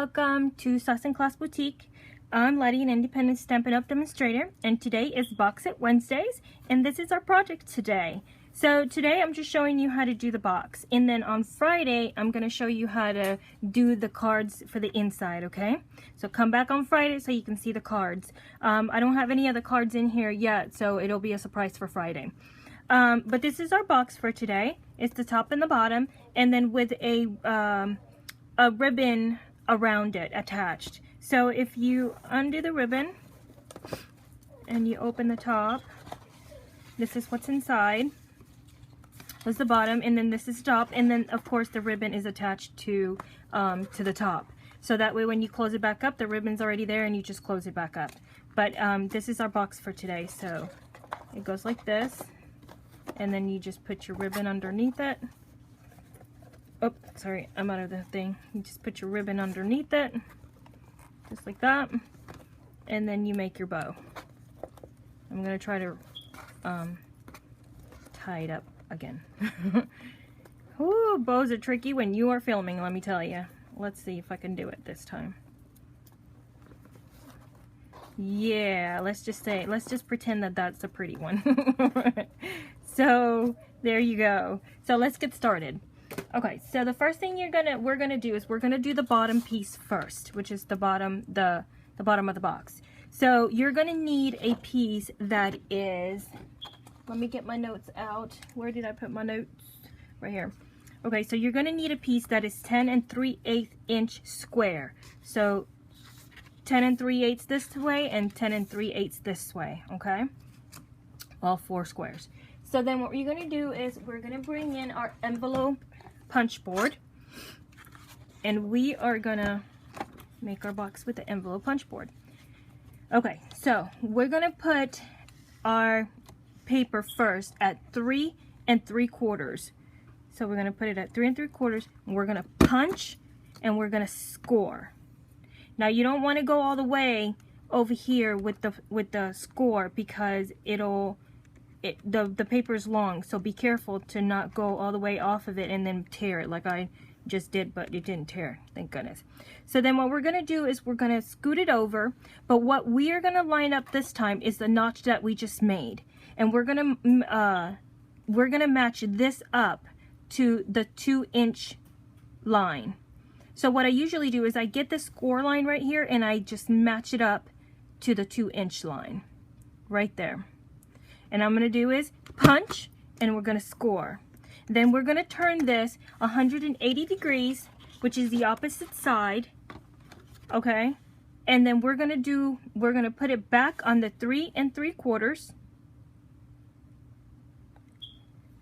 welcome to Sauce and Class Boutique. I'm Letty, an independent Stampin' Up! Demonstrator, and today is Box It Wednesdays, and this is our project today. So today I'm just showing you how to do the box, and then on Friday I'm going to show you how to do the cards for the inside, okay? So come back on Friday so you can see the cards. I don't have any other cards in here yet, so it'll be a surprise for Friday. But this is our box for today. It's the top and the bottom, and then with a ribbon around it attached. So if you undo the ribbon and you open the top, this is what's inside. This is the bottom, and then this is the top, and then of course the ribbon is attached to the top. So that way when you close it back up, the ribbon's already there and you just close it back up. But this is our box for today. So it goes like this, and then you just put your ribbon underneath it. Oh, sorry, I'm out of the thing. You just put your ribbon underneath it, just like that, and then you make your bow. I'm gonna try to tie it up again. Ooh, bows are tricky when you are filming, let me tell you. Let's see if I can do it this time. Yeah, let's just pretend that that's a pretty one. So there you go. So let's get started. Okay, so the first thing we're gonna do is we're gonna do the bottom piece first, which is the bottom of the box. So you're gonna need a piece that is, let me get my notes out. Where did I put my notes? Right here. Okay, so you're gonna need a piece that is 10 3/8 inch square. So 10 3/8 this way and 10 3/8 this way, okay? All four squares. So then what you're gonna do is we're gonna bring in our envelope punch board, and we are gonna make our box with the envelope punch board. Okay, so we're gonna put our paper first at 3 3/4. So we're gonna put it at 3 3/4, and we're gonna punch and we're gonna score. Now you don't want to go all the way over here with the score because the paper is long, so be careful to not go all the way off of it and then tear it like I just did, but it didn't tear, thank goodness. So then what we're gonna do is we're gonna scoot it over, but what we are gonna line up this time is the notch that we just made, and we're gonna match this up to the 2-inch line. So what I usually do is I get the score line right here and I just match it up to the 2-inch line right there. And I'm going to do is punch, and we're going to score. Then we're going to turn this 180 degrees, which is the opposite side, okay? And then we're going to put it back on the 3 3/4,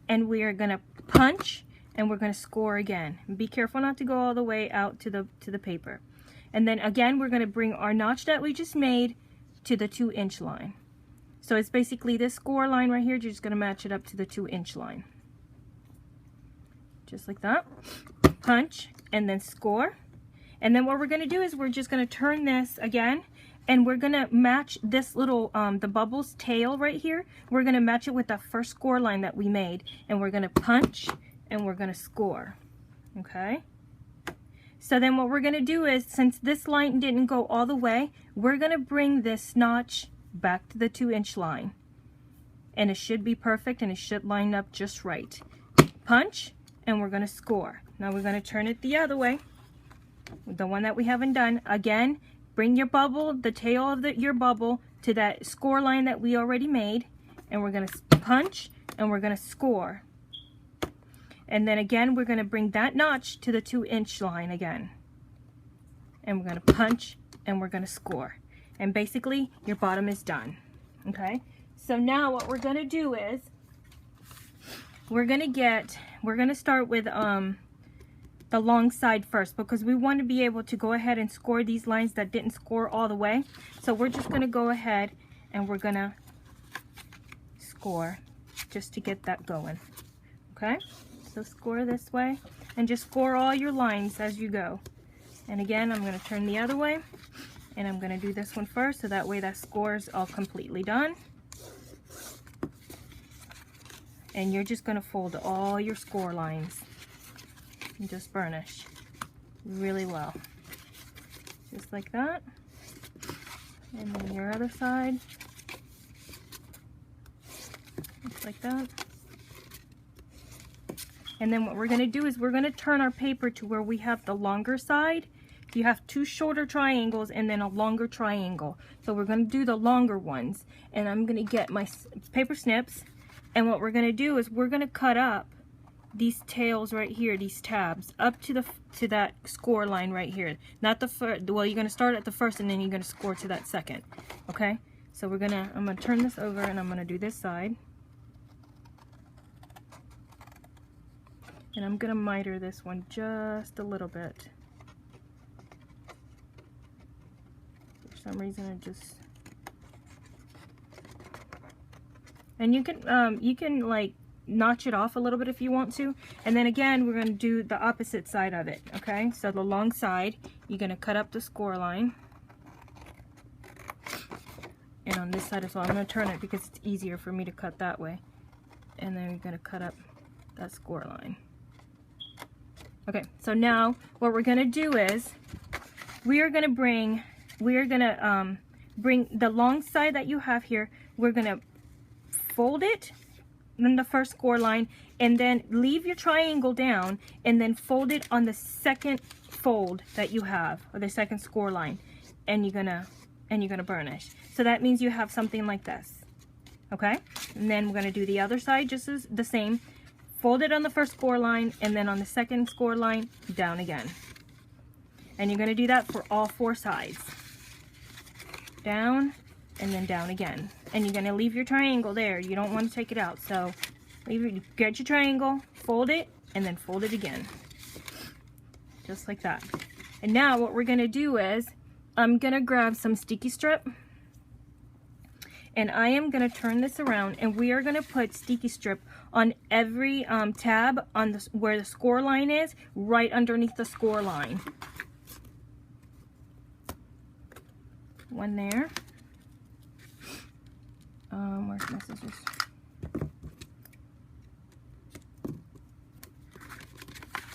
and we are going to punch, and we're going to score again. Be careful not to go all the way out to the paper. And then again, we're going to bring our notch that we just made to the 2-inch line. So it's basically this score line right here. You're just going to match it up to the 2-inch line. Just like that. Punch and then score. And then what we're going to do is we're just going to turn this again, and we're going to match this little, the bubble's tail right here. We're going to match it with the first score line that we made. And we're going to punch and we're going to score. Okay? So then what we're going to do is, since this line didn't go all the way, we're going to bring this notch back to the 2-inch line, and it should be perfect, and it should line up just right. Punch, and we're going to score. Now we're going to turn it the other way, the one that we haven't done. Again, bring your bubble, the tail of your bubble, to that score line that we already made, and we're going to punch and we're going to score. And then again, we're going to bring that notch to the 2-inch line again, and we're going to punch and we're going to score. And basically your bottom is done. Okay, so now what we're gonna do is we're gonna start with the long side first, because we want to be able to go ahead and score these lines that didn't score all the way. So we're just gonna go ahead and we're gonna score just to get that going. Okay, so score this way and just score all your lines as you go. And again, I'm gonna turn the other way, and I'm going to do this one first, so that way that score's all completely done. And you're just going to fold all your score lines and just burnish really well. just like that. And then your other side, just like that. And then what we're going to do is we're going to turn our paper to where we have the longer side. You have two shorter triangles and then a longer triangle. So we're going to do the longer ones. And I'm going to get my paper snips. And what we're going to do is we're going to cut up these tails right here, these tabs, up to that score line right here. Not the first, well, you're going to start at the first and then you're going to score to that second. Okay? So I'm going to turn this over and I'm going to do this side. And I'm going to miter this one just a little bit. For some reason it just... And you can like notch it off a little bit if you want to. And then again, we're going to do the opposite side of it. Okay, so the long side, you're going to cut up the score line. And on this side as well, I'm going to turn it because it's easier for me to cut that way. And then we're going to cut up that score line. Okay, so now what we're going to do is we are going to bring the long side that you have here. We're going to fold it in the first score line and then leave your triangle down and then fold it on the second fold that you have, or the second score line, and you're gonna burnish. So that means you have something like this. Okay, and then we're going to do the other side just as the same. Fold it on the first score line and then on the second score line down again. And you're going to do that for all four sides. Down and then down again. And you're going to leave your triangle there. You don't want to take it out. So get your triangle, fold it, and then fold it again. Just like that. And now what we're going to do is I'm going to grab some sticky strip. And I am going to turn this around and we are going to put sticky strip on every tab on where the score line is, right underneath the score line. One there. Where's my scissors?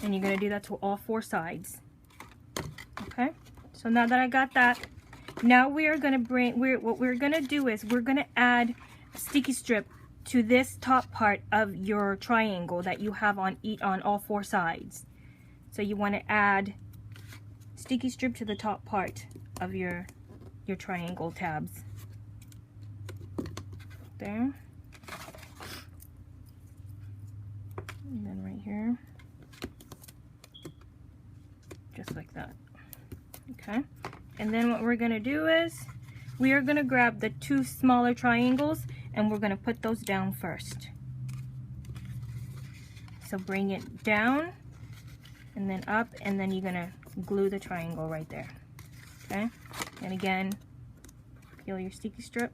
And you're going to do that to all four sides. Okay? So now that I got that, now we are going to what we're going to do is we're going to add a sticky strip to this top part of your triangle that you have on all four sides. So you want to add sticky strip to the top part of your triangle tabs. There. And then right here. Just like that. Okay. And then what we're going to do is we are going to grab the two smaller triangles and we're going to put those down first. So bring it down and then up, and then you're going to glue the triangle right there. Okay? And again, peel your sticky strip,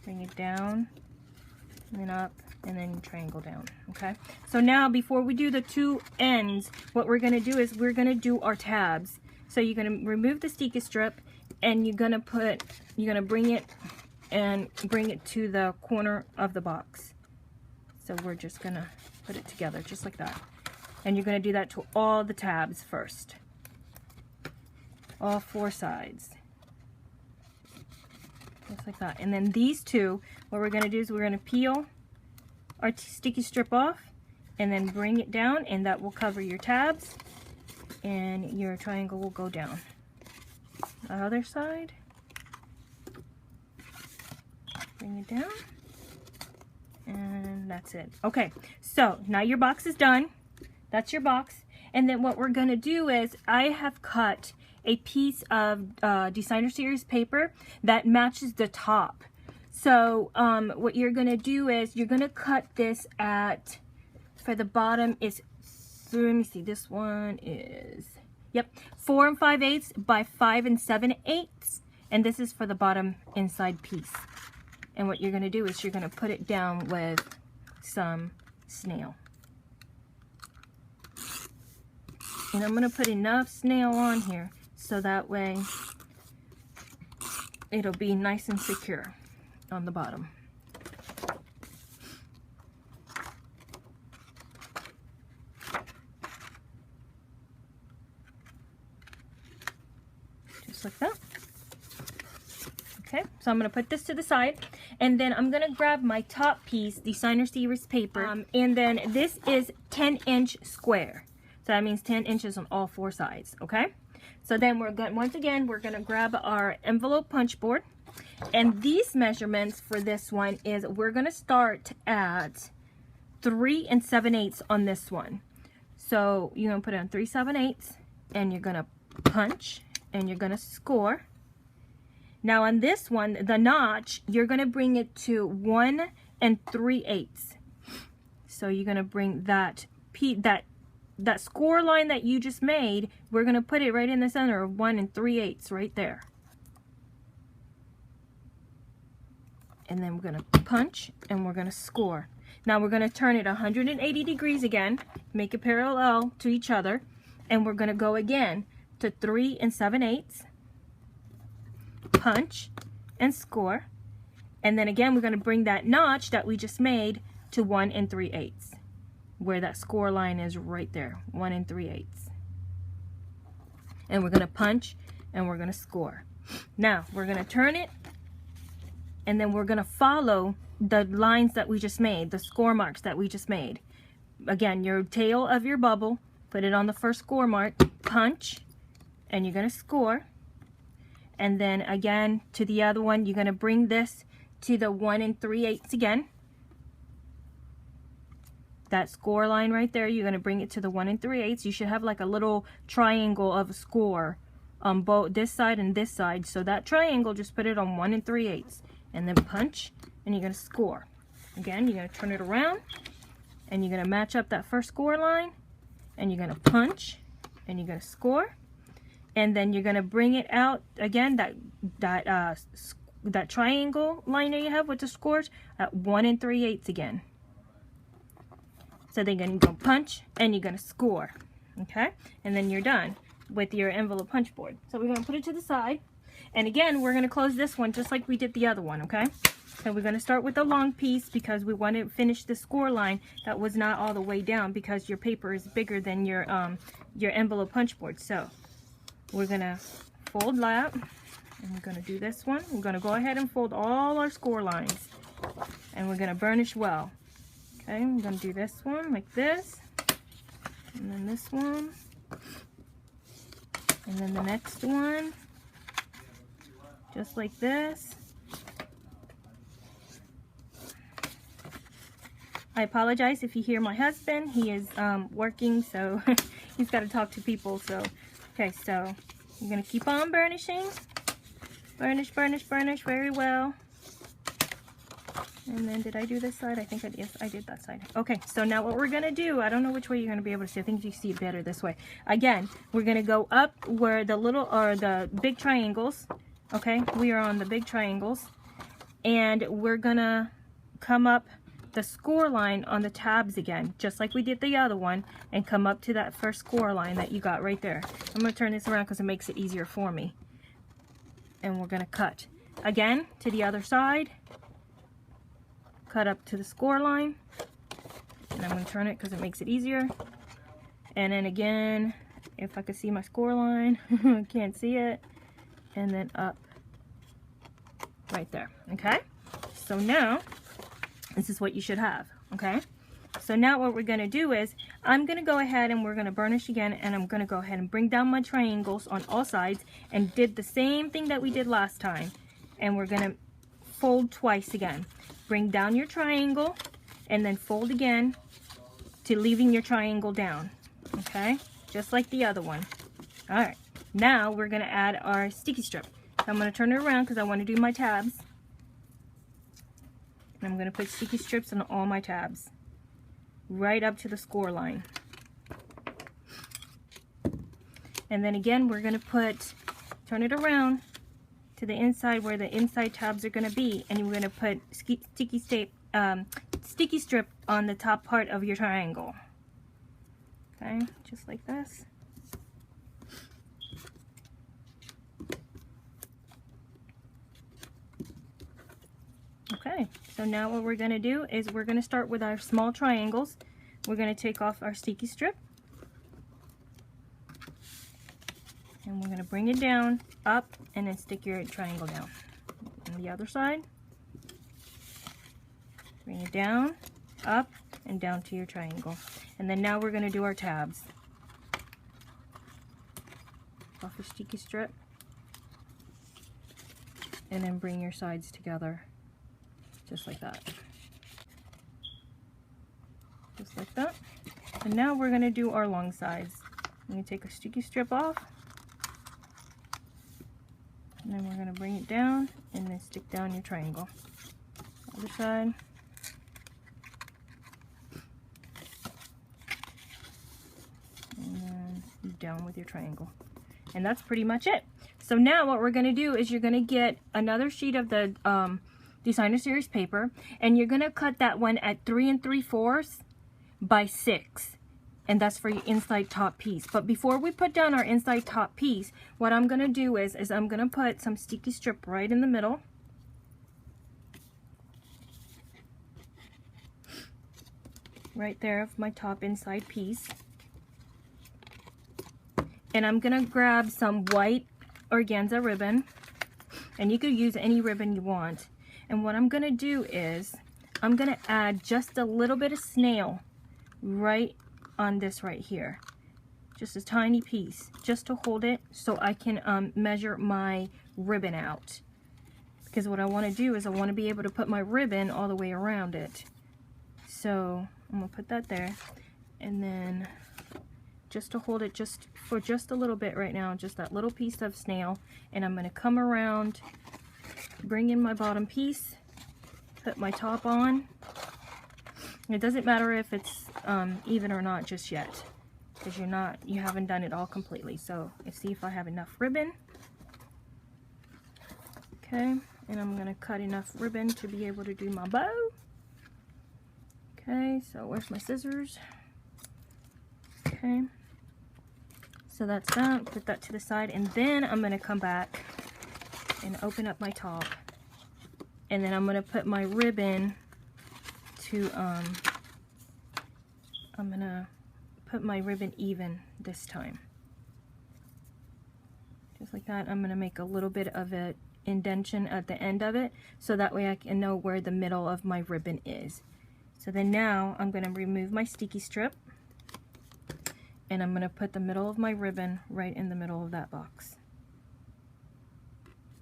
bring it down, and then up, and then triangle down. Okay? So now before we do the two ends, what we're going to do is we're going to do our tabs. So you're going to remove the sticky strip and you're going to bring it to the corner of the box. So we're just going to put it together just like that. And you're going to do that to all the tabs first. All four sides. Just like that. And then these two, what we're going to do is we're going to peel our sticky strip off and then bring it down, and that will cover your tabs. And your triangle will go down. The other side, bring it down, and that's it. Okay, so now your box is done. That's your box. And then what we're going to do is I have cut a piece of Designer Series paper that matches the top. So what you're going to do is you're going to cut this at, for the bottom is, so let me see, this one is, yep, 4 5/8 by 5 7/8, and this is for the bottom inside piece. And what you're going to do is you're going to put it down with some snail. And I'm going to put enough snail on here so that way it'll be nice and secure on the bottom. just like that. Okay, so I'm going to put this to the side, and then I'm going to grab my top piece, designer series paper, and then this is 10-inch square. So that means 10 inches on all 4 sides, okay? So then we're going, once again, we're going to grab our envelope punch board, and these measurements for this one is we're going to start at 3 7/8 on this one. So you're going to put it on 3 7/8, and you're going to punch, and you're going to score. Now on this one, the notch, you're going to bring it to 1 3/8. So you're going to bring that score line that you just made, we're going to put it right in the center of 1 3/8 right there. And then we're going to punch, and we're going to score. Now we're going to turn it 180 degrees again, make it parallel to each other, and we're going to go again to 3 7/8. Punch and score, and then again we're going to bring that notch that we just made to 1 3/8, where that score line is right there, 1 3/8, and we're going to punch and we're going to score. Now we're going to turn it, and then we're going to follow the lines that we just made, the score marks that we just made. Again, your tail of your bubble, put it on the first score mark, punch, and you're going to score. And then again to the other one, you're going to bring this to the 1 3/8 again. That score line right there, you're going to bring it to the 1 3/8. You should have like a little triangle of a score on both this side and this side. So that triangle, just put it on 1 3/8, and then punch, and you're going to score. Again, you're going to turn it around, and you're going to match up that first score line, and you're going to punch, and you're going to score. And then you're going to bring it out again, that triangle line that you have with the scores at 1 3/8 again. So then you're going to go punch, and you're going to score. Okay, and then you're done with your envelope punch board. So we're going to put it to the side, and again we're going to close this one just like we did the other one. Okay, so we're going to start with the long piece because we want to finish the score line that was not all the way down, because your paper is bigger than your envelope punch board. So we're going to fold that, and we're going to do this one. We're going to go ahead and fold all our score lines, and we're going to burnish well. Okay, I'm going to do this one like this, and then this one, and then the next one, just like this. I apologize if you hear my husband. He is working, so he's got to talk to people. So okay, so you're going to keep on burnishing. Burnish, burnish, burnish very well. And then did I do this side? I think yes, I did that side. Okay, so now what we're going to do, I don't know which way you're going to be able to see. I think you see it better this way. Again, we're going to go up where the little, or the big triangles. Okay, we are on the big triangles. And we're going to come up the score line on the tabs again, just like we did the other one, and come up to that first score line that you got right there. I'm going to turn this around because it makes it easier for me. And we're going to cut again to the other side, cut up to the score line, and I'm going to turn it because it makes it easier. And then again, if I could see my score line, I can't see it, and then up right there. Okay, so now this is what you should have. Okay, so now what we're going to do is I'm going to go ahead and we're going to burnish again, and I'm going to go ahead and bring down my triangles on all sides, and did the same thing that we did last time, and we're going to fold twice again. Bring down your triangle and then fold again to leaving your triangle down. Okay, just like the other one. All right, now we're going to add our sticky strip. So I'm going to turn it around because I want to do my tabs. And I'm going to put sticky strips on all my tabs, right up to the score line. And then again, we're going to turn it around to the inside where the inside tabs are going to be, and we're going to put sticky strip on the top part of your triangle. Okay, just like this. Okay, so now what we're going to do is we're going to start with our small triangles. We're going to take off our sticky strip. And we're going to bring it down, up, and then stick your triangle down. On the other side, bring it down, up, and down to your triangle. And then now we're going to do our tabs. Off your sticky strip. And then bring your sides together, just like that. Just like that. And now we're going to do our long sides. I'm going to take a sticky strip off. And then we're going to bring it down and then stick down your triangle. Other side. And then down with your triangle. And that's pretty much it. So now what we're going to do is you're going to get another sheet of the Designer Series paper, and you're going to cut that one at 3 3/4 by 6. And that's for your inside top piece. But before we put down our inside top piece, what I'm going to do is I'm going to put some sticky strip right in the middle. Right there of my top inside piece. And I'm going to grab some white organza ribbon. And you could use any ribbon you want. And what I'm going to do is I'm going to add just a little bit of snail right on this right here. Just a tiny piece, just to hold it so I can measure my ribbon out. Because what I want to do is I want to be able to put my ribbon all the way around it. So I'm going to put that there. And then just to hold it just for just a little bit right now, just that little piece of snail. And I'm going to come around, bring in my bottom piece, put my top on. It doesn't matter if it's even or not just yet, because you haven't done it all completely. So let's see if I have enough ribbon. Okay, and I'm gonna cut enough ribbon to be able to do my bow. Okay, so where's my scissors? Okay, so that's that. Put that to the side, and then I'm gonna come back and open up my top, and then I'm gonna put my ribbon to I'm gonna put my ribbon even this time, just like that. I'm gonna make a little bit of an indentation at the end of it, so that way I can know where the middle of my ribbon is. So then now I'm gonna remove my sticky strip, and I'm gonna put the middle of my ribbon right in the middle of that box,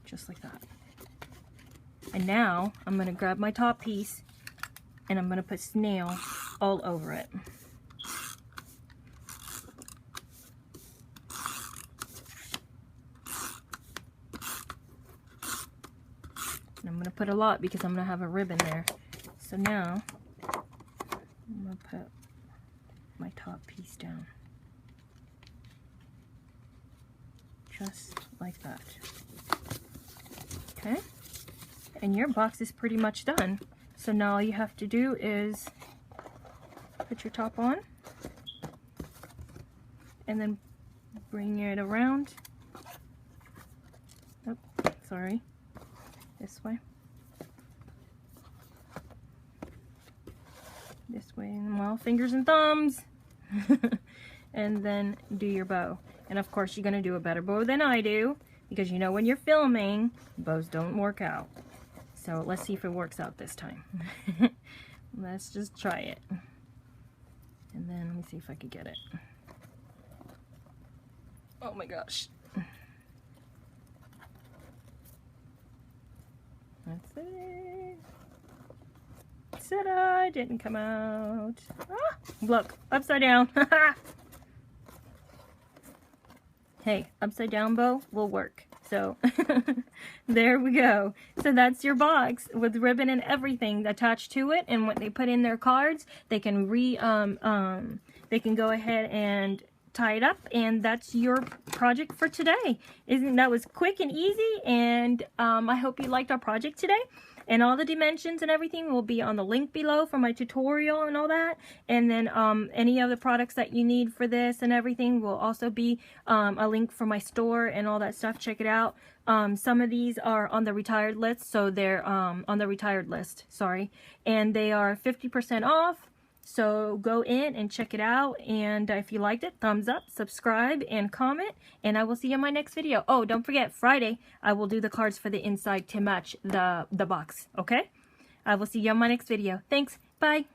just like that. And now I'm gonna grab my top piece and I'm gonna put snail all over it. And I'm gonna put a lot because I'm gonna have a ribbon there. So now I'm gonna put my top piece down. Just like that. Okay? And your box is pretty much done. So now all you have to do is put your top on and then bring it around. Oh, sorry. This way. This way, well, fingers and thumbs. And then do your bow. And of course, you're going to do a better bow than I do, because you know when you're filming, bows don't work out. So let's see if it works out this time. Let's just try it. And then let me see if I can get it. Oh my gosh. Let's see. Said I didn't come out. Ah, look, upside down. Hey, upside down bow will work. So there we go. So that's your box with ribbon and everything attached to it. And when they put in their cards, they can they can go ahead and tie it up, and that's your project for today. That was quick and easy, and I hope you liked our project today. And all the dimensions and everything will be on the link below for my tutorial and all that. And then any of the products that you need for this and everything will also be a link for my store and all that stuff. Check it out. Some of these are on the retired list, so they're on the retired list, sorry. And they are 50% off. So go in and check it out, and if you liked it, thumbs up, subscribe, and comment, and I will see you in my next video. Oh, don't forget, Friday, I will do the cards for the inside to match the box, okay? I will see you on my next video. Thanks. Bye.